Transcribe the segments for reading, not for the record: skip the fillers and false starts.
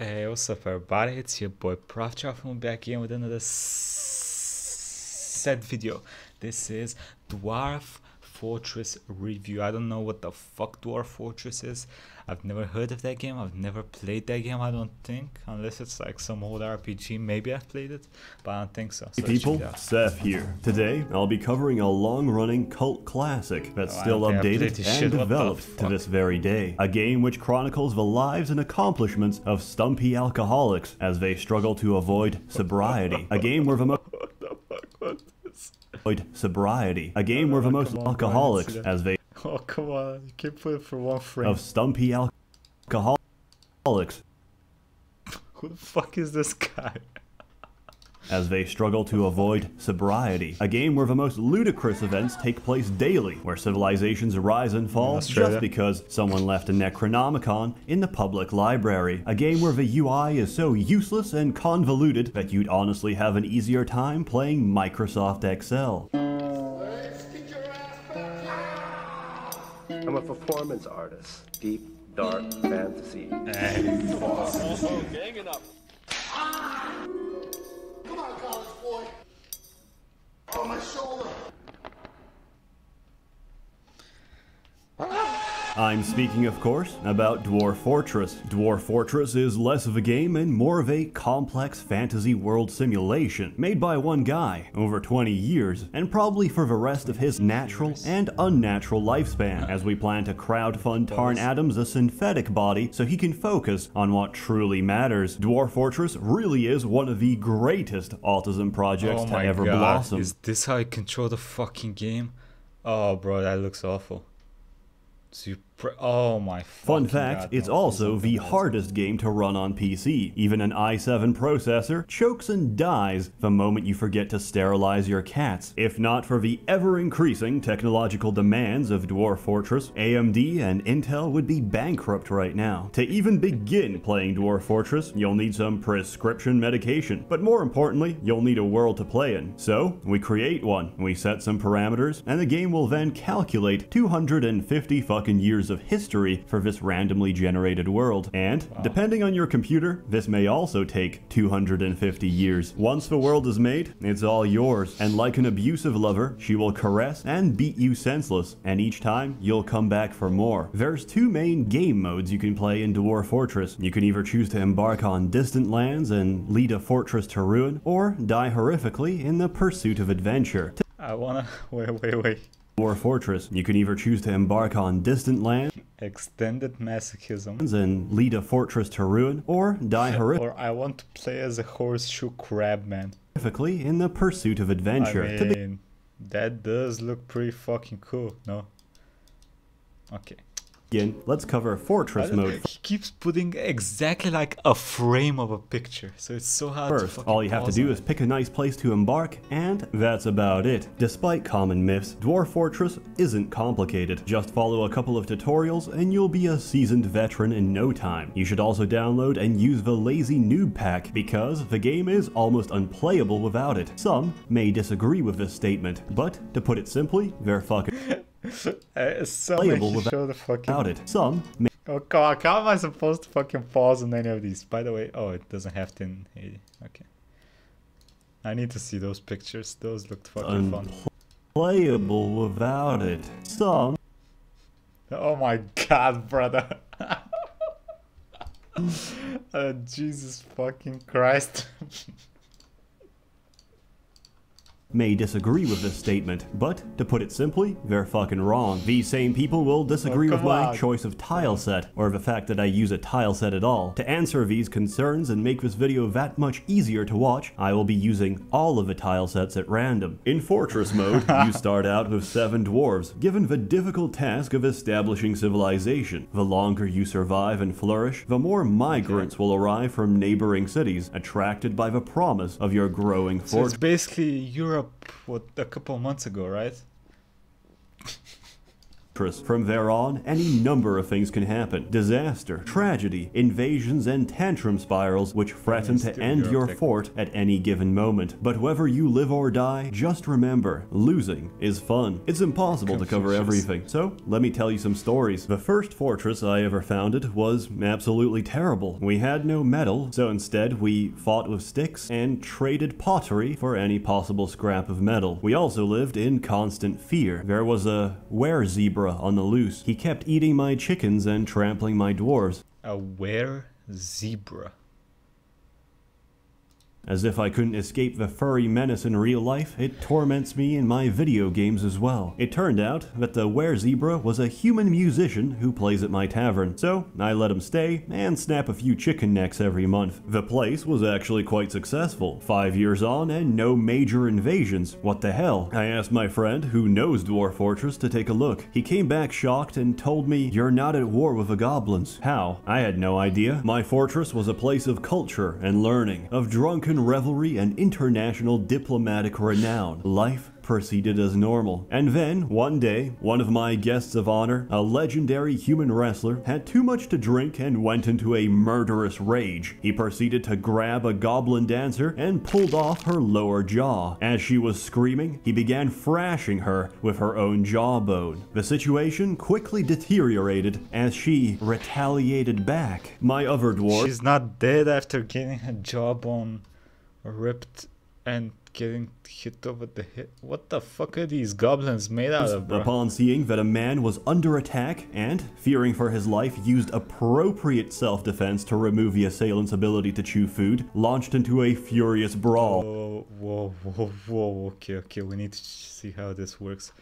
Hey, what's up everybody, it's your boy Proftrof and we're back again with another set video. This is Dwarf Fortress review. I don't know what the fuck Dwarf Fortress is. I've never heard of that game, I've never played that game, I don't think. Unless it's like some old RPG, maybe I've played it, but I don't think so. Hey people, Seth here. Today, I'll be covering a long-running cult classic that's still updated and developed to this very day. A game which chronicles the lives and accomplishments of stumpy alcoholics as they struggle to avoid sobriety. A game where the most alcoholics as they oh come on, you can't put it for one frame. Of stumpy alcoholics. Who the fuck is this guy? As they struggle to avoid sobriety. A game where the most ludicrous events take place daily, where civilizations rise and fall just because someone left a Necronomicon in the public library. A game where the UI is so useless and convoluted that you'd honestly have an easier time playing Microsoft Excel. I'm a performance artist. Deep, dark fantasy. Ganging up. Come on, college boy. On my shoulder. I'm speaking, of course, about Dwarf Fortress. Dwarf Fortress is less of a game and more of a complex fantasy world simulation made by one guy over 20 years, and probably for the rest of his natural and unnatural lifespan, as we plan to crowdfund Tarn Adams a synthetic body so he can focus on what truly matters. Dwarf Fortress really is one of the greatest autism projects to ever blossom. Is this how I control the fucking game? Oh bro, that looks awful. Oh my Fun fact, God, it's no, also the hardest game to run on PC. Even an i7 processor chokes and dies the moment you forget to sterilize your cats. If not for the ever-increasing technological demands of Dwarf Fortress, AMD and Intel would be bankrupt right now. To even begin playing Dwarf Fortress, you'll need some prescription medication, but more importantly, you'll need a world to play in. So, we create one, we set some parameters, and the game will then calculate 250 fucking years of history for this randomly generated world. And, depending on your computer, this may also take 250 years. Once the world is made, it's all yours. And like an abusive lover, she will caress and beat you senseless. And each time, you'll come back for more. There's two main game modes you can play in Dwarf Fortress. You can either choose to embark on distant lands and lead a fortress to ruin, or die horrifically in the pursuit of adventure. I wanna... wait. Dwarf Fortress, you can either choose to embark on distant lands, extended masochism, and lead a fortress to ruin, or die horrifically. Or I want to play as a horseshoe crab man. Horrifically in the pursuit of adventure. I mean, that does look pretty fucking cool, no? Okay. Again, let's cover Fortress mode. He keeps putting exactly like a frame of a picture, so it's so hard to fucking all you have to do is pick a nice place to embark, and that's about it. Despite common myths, Dwarf Fortress isn't complicated. Just follow a couple of tutorials and you'll be a seasoned veteran in no time. You should also download and use the Lazy Noob Pack, because the game is almost unplayable without it. Some may disagree with this statement, but to put it simply, they're fucking playable without it. Some may oh come on, how am I supposed to fucking pause on any of these? By the way, oh, it doesn't have 1080. Okay. I need to see those pictures. Those looked fucking fun. Playable without it. Some. Oh my god, brother. Jesus fucking Christ. May disagree with this statement, but to put it simply, they're fucking wrong. These same people will disagree with my choice of tile set, or the fact that I use a tile set at all. To answer these concerns and make this video that much easier to watch, I will be using all of the tile sets at random. In Fortress mode, you start out with 7 dwarves, given the difficult task of establishing civilization. The longer you survive and flourish, the more migrants will arrive from neighboring cities, attracted by the promise of your growing fortress. So it's basically Europe, what, a couple of months ago, right? From there on, any number of things can happen. Disaster, tragedy, invasions, and tantrum spirals which threaten to end your fort at any given moment. But whether you live or die, just remember, losing is fun. It's impossible to cover everything, so let me tell you some stories. The first fortress I ever founded was absolutely terrible. We had no metal, so instead we fought with sticks and traded pottery for any possible scrap of metal. We also lived in constant fear. There was a were-zebra on the loose. He kept eating my chickens and trampling my dwarves. A were-zebra. As if I couldn't escape the furry menace in real life, it torments me in my video games as well. It turned out that the were-zebra was a human musician who plays at my tavern, so I let him stay and snap a few chicken necks every month. The place was actually quite successful. 5 years on and no major invasions. What the hell? I asked my friend, who knows Dwarf Fortress, to take a look. He came back shocked and told me, "You're not at war with the goblins." How? I had no idea. My fortress was a place of culture and learning, of drunken revelry and international diplomatic renown. Life proceeded as normal. And then, one day, one of my guests of honor, a legendary human wrestler, had too much to drink and went into a murderous rage. He proceeded to grab a goblin dancer and pulled off her lower jaw. As she was screaming, he began thrashing her with her own jawbone. The situation quickly deteriorated as she retaliated back. My other dwarf... She's not dead after getting her jawbone ripped and getting hit over the head. What the fuck are these goblins made out of, bro? Upon seeing that a man was under attack and, fearing for his life, used appropriate self-defense to remove the assailant's ability to chew food, launched into a furious brawl. Whoa. Okay, we need to see how this works.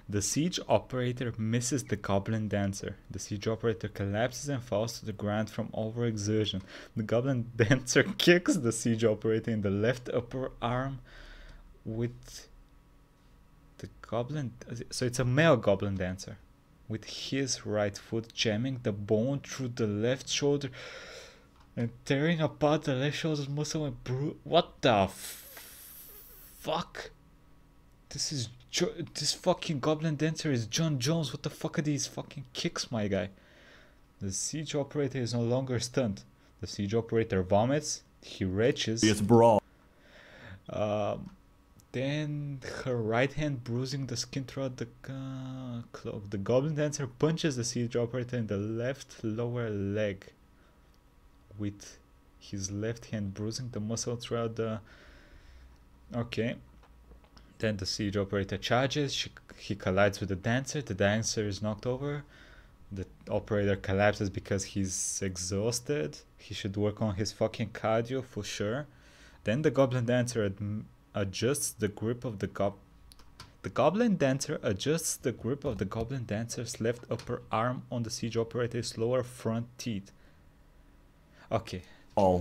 The siege operator misses the goblin dancer. The siege operator collapses and falls to the ground from overexertion. The goblin dancer kicks the siege operator in the left upper arm with the goblin... So it's a male goblin dancer. With his right foot jamming the bone through the left shoulder and tearing apart the left shoulder's muscle and what the fuck? This fucking goblin dancer is John Jones. What the fuck are these fucking kicks, my guy? The siege operator is no longer stunned. The siege operator vomits. He retches. It's brawl. Then her right hand bruising the skin throughout the cloak. The goblin dancer punches the siege operator in the left lower leg with his left hand bruising the muscle throughout the... Okay. Then the siege operator charges. He collides with the dancer. The dancer is knocked over. The operator collapses because he's exhausted. He should work on his fucking cardio for sure. Then the goblin dancer adjusts the grip of the goblin dancer adjusts the grip of the goblin dancer's left upper arm on the siege operator's lower front teeth. Okay.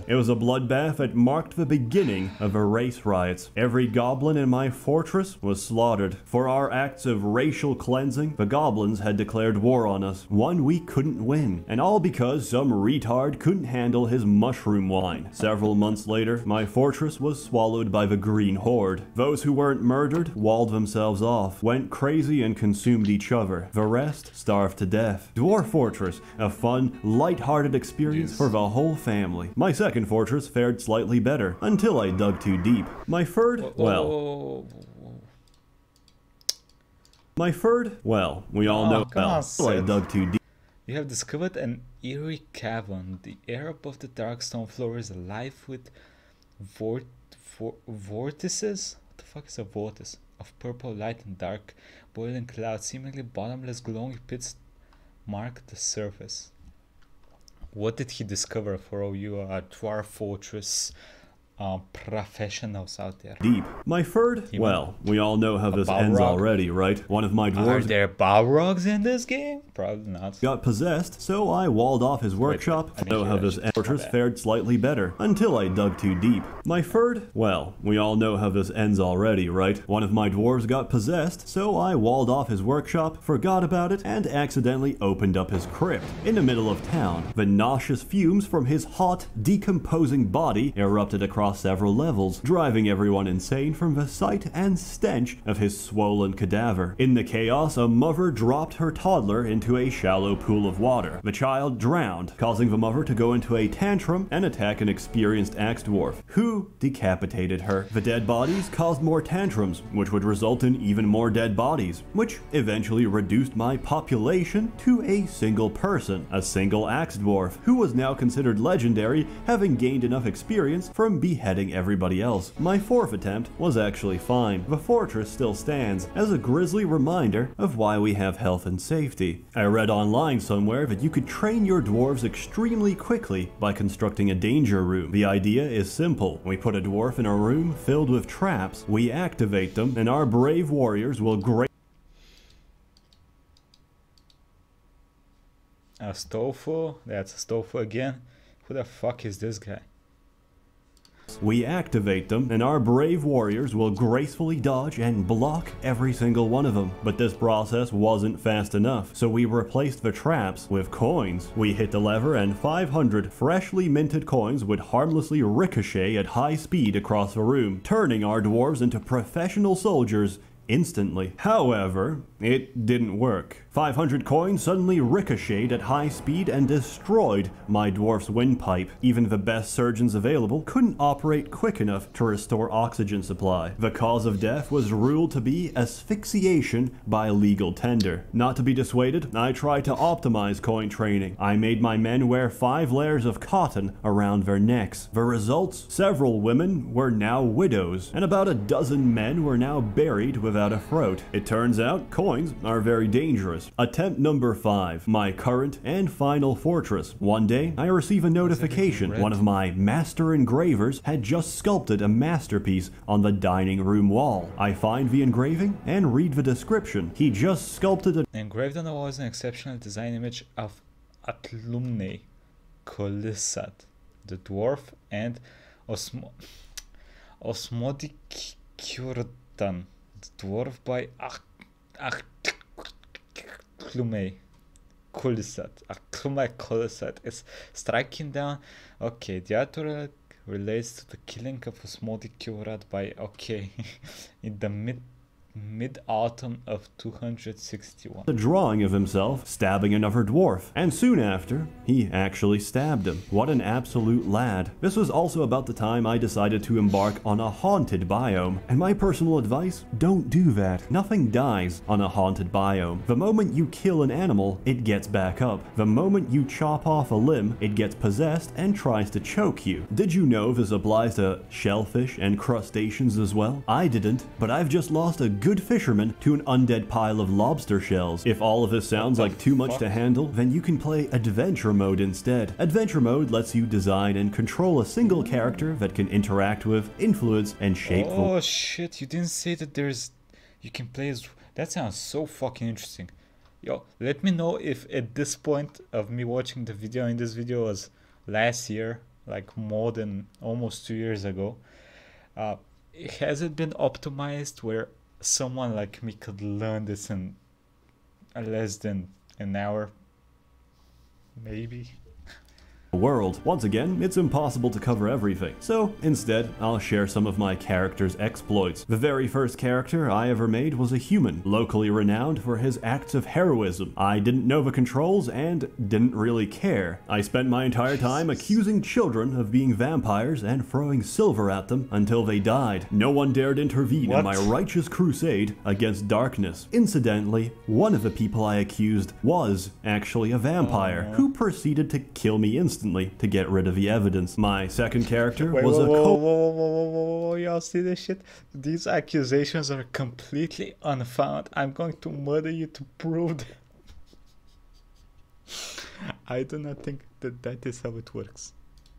It was a bloodbath that marked the beginning of the race riots. Every goblin in my fortress was slaughtered. For our acts of racial cleansing, the goblins had declared war on us, one we couldn't win. And all because some retard couldn't handle his mushroom wine. Several months later, my fortress was swallowed by the Green Horde. Those who weren't murdered walled themselves off, went crazy and consumed each other. The rest starved to death. Dwarf Fortress, a fun, light-hearted experience for the whole family. My second fortress fared slightly better, until I dug too deep. My third, well, we all know, I dug too deep. You have discovered an eerie cavern. The air above the dark stone floor is alive with vortices? What the fuck is a vortice? Of purple light and dark, boiling clouds, seemingly bottomless glowing pits mark the surface. What did he discover for all you Dwarf Fortress professionals out there? Deep. My third? Well, we all know how this ends already, right? One of my dwarves... Are there Balrogs in this game? Probably not. Got possessed, so I walled off his workshop. I know how this fortress fared slightly better, until I dug too deep. My third? Well, we all know how this ends already, right? One of my dwarves got possessed, so I walled off his workshop, forgot about it, and accidentally opened up his crypt. In the middle of town, the nauseous fumes from his hot, decomposing body erupted across across several levels, driving everyone insane from the sight and stench of his swollen cadaver. In the chaos, a mother dropped her toddler into a shallow pool of water. The child drowned, causing the mother to go into a tantrum and attack an experienced axe dwarf, who decapitated her. The dead bodies caused more tantrums, which would result in even more dead bodies, which eventually reduced my population to a single person, a single axe dwarf, who was now considered legendary, having gained enough experience from beheading everybody else. My fourth attempt was actually fine. The fortress still stands as a grisly reminder of why we have health and safety. I read online somewhere that you could train your dwarves extremely quickly by constructing a danger room. The idea is simple. We put a dwarf in a room filled with traps, we activate them, and our brave warriors will ᚨᚱᚗ, that's ᚨᚱᚗ again. Who the fuck is this guy? We activate them, and our brave warriors will gracefully dodge and block every single one of them. But this process wasn't fast enough, so we replaced the traps with coins. We hit the lever, and 500 freshly minted coins would harmlessly ricochet at high speed across the room, turning our dwarves into professional soldiers instantly. However, it didn't work. 500 coins suddenly ricocheted at high speed and destroyed my dwarf's windpipe. Even the best surgeons available couldn't operate quick enough to restore oxygen supply. The cause of death was ruled to be asphyxiation by legal tender. Not to be dissuaded, I tried to optimize coin training. I made my men wear 5 layers of cotton around their necks. The results? Several women were now widows, and about a dozen men were now buried without a throat. It turns out coins are very dangerous. Attempt number 5, my current and final fortress. One day, I receive a notification. One of my master engravers had just sculpted a masterpiece on the dining room wall. I find the engraving and read the description. He just sculpted a Engraved on the wall is an exceptional design image of ᚨᚱᚗᛟᚲ, the dwarf, and ᚨᚱᚗᛟᚲ, the dwarf by ᚨᚱᚗᛟᚲ is striking down. Okay, the author relates to the killing of ᚨᚱᚗᛟᚲ by in the mid-autumn of 261. A drawing of himself stabbing another dwarf, and soon after, he actually stabbed him. What an absolute lad. This was also about the time I decided to embark on a haunted biome, and my personal advice, don't do that. Nothing dies on a haunted biome. The moment you kill an animal, it gets back up. The moment you chop off a limb, it gets possessed and tries to choke you. Did you know this applies to shellfish and crustaceans as well? I didn't, but I've just lost a good fisherman to an undead pile of lobster shells. If all of this sounds like too much to handle, then you can play adventure mode instead. Adventure mode lets you design and control a single character that can interact with, influence, and shape. Oh shit, you didn't say that you can play as... That sounds so fucking interesting. Yo, let me know if at this point of me watching the video, and this video was last year, like more than almost 2 years ago, has it been optimized where someone like me could learn this in less than an hour, maybe? World. Once again, it's impossible to cover everything, so instead I'll share some of my character's exploits. The very first character I ever made was a human, locally renowned for his acts of heroism. I didn't know the controls and didn't really care. I spent my entire time accusing children of being vampires and throwing silver at them until they died. No one dared intervene in my righteous crusade against darkness. Incidentally, one of the people I accused was actually a vampire, who proceeded to kill me instantly to get rid of the evidence. My second character was a whoa, y'all see this shit? These accusations are completely unfounded. I'm going to murder you to prove that. I do not think that is how it works.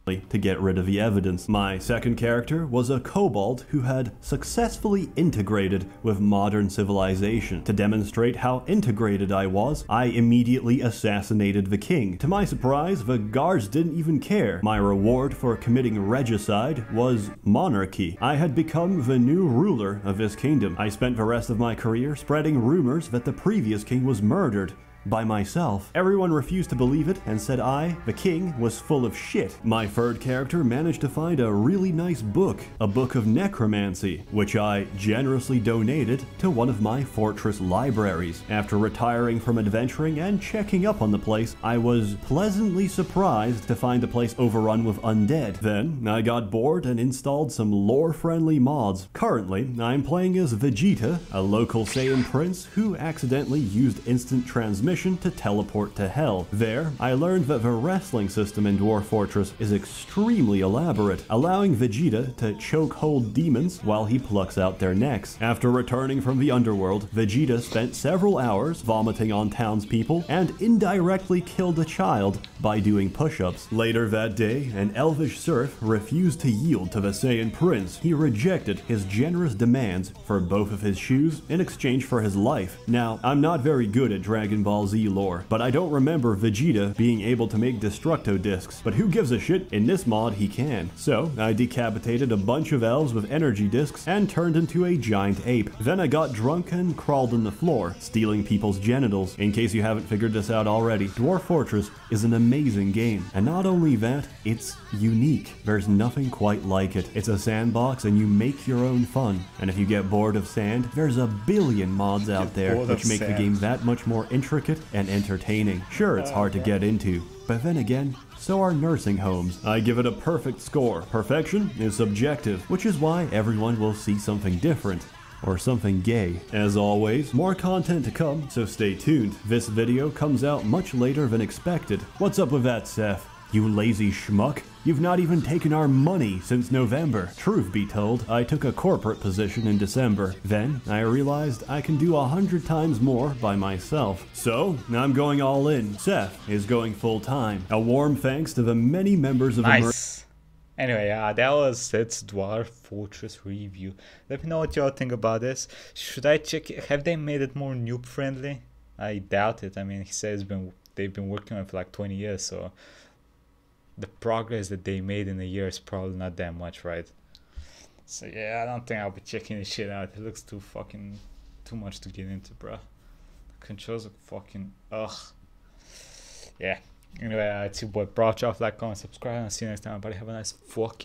To get rid of the evidence. My second character was a kobold who had successfully integrated with modern civilization. To demonstrate how integrated I was, I immediately assassinated the king. To my surprise, the guards didn't even care. My reward for committing regicide was monarchy. I had become the new ruler of this kingdom. I spent the rest of my career spreading rumors that the previous king was murdered by myself. Everyone refused to believe it and said I, the king, was full of shit. My third character managed to find a really nice book, a book of necromancy, which I generously donated to one of my fortress libraries. After retiring from adventuring and checking up on the place, I was pleasantly surprised to find the place overrun with undead. Then, I got bored and installed some lore-friendly mods. Currently, I'm playing as Vegeta, a local Saiyan prince who accidentally used instant transmission to teleport to hell. There, I learned that the wrestling system in Dwarf Fortress is extremely elaborate, allowing Vegeta to choke hold demons while he plucks out their necks. After returning from the underworld, Vegeta spent several hours vomiting on townspeople and indirectly killed a child by doing push-ups. Later that day, an elvish serf refused to yield to the Saiyan prince. He rejected his generous demands for both of his shoes in exchange for his life. Now, I'm not very good at Dragon Ball Z lore, but I don't remember Vegeta being able to make Destructo discs, but who gives a shit? In this mod, he can. So, I decapitated a bunch of elves with energy discs and turned into a giant ape. Then I got drunk and crawled on the floor, stealing people's genitals. In case you haven't figured this out already, Dwarf Fortress is an amazing game. And not only that, it's unique. There's nothing quite like it. It's a sandbox and you make your own fun. And if you get bored of sand, there's a billion mods out there which make the game that much more intricate and entertaining. Sure, it's hard to get into, but then again, so are nursing homes. I give it a perfect score. Perfection is subjective, which is why everyone will see something different. Or something gay. As always, more content to come, so stay tuned. This video comes out much later than expected. What's up with that, Seth? You lazy schmuck? You've not even taken our money since November. Truth be told, I took a corporate position in December. Then, I realized I can do 100 times more by myself. So, I'm going all in. Seth is going full time. A warm thanks to the many members of Nice. Anyway, that was Seth's Dwarf Fortress review. Let me know what y'all think about this. Should I check it? Have they made it more noob friendly? I doubt it. I mean, he says they've been working on it for like 20 years, so the progress that they made in a year is probably not that much, right? So yeah, I don't think I'll be checking this shit out. It looks too much to get into, bro. The controls look fucking ugh. Yeah. Anyway, it's your boy Proftrof. Like, comment, subscribe, and see you next time. Everybody have a nice fucking